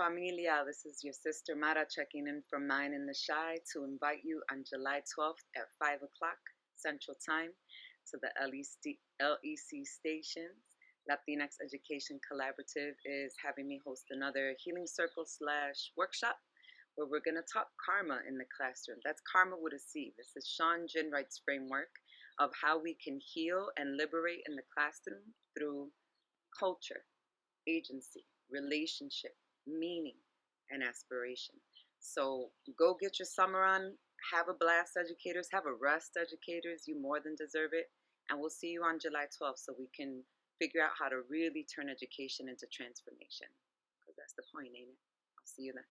familia. This is your sister Mara checking in from Mine in the Shy to invite you on July 12th at 5 o'clock Central Time to the LEC stations. Latinx Education Collaborative is having me host another healing circle / workshop where we're going to talk karma in the classroom. That's karma with a C. This is Sean Ginwright's framework of how we can heal and liberate in the classroom through culture, agency, relationship, meaning, and aspiration. So go get your summer on. Have a blast, educators. Have a rest, educators. You more than deserve it. And we'll see you on July 12th so we can figure out how to really turn education into transformation. Because that's the point, ain't it? I'll see you then.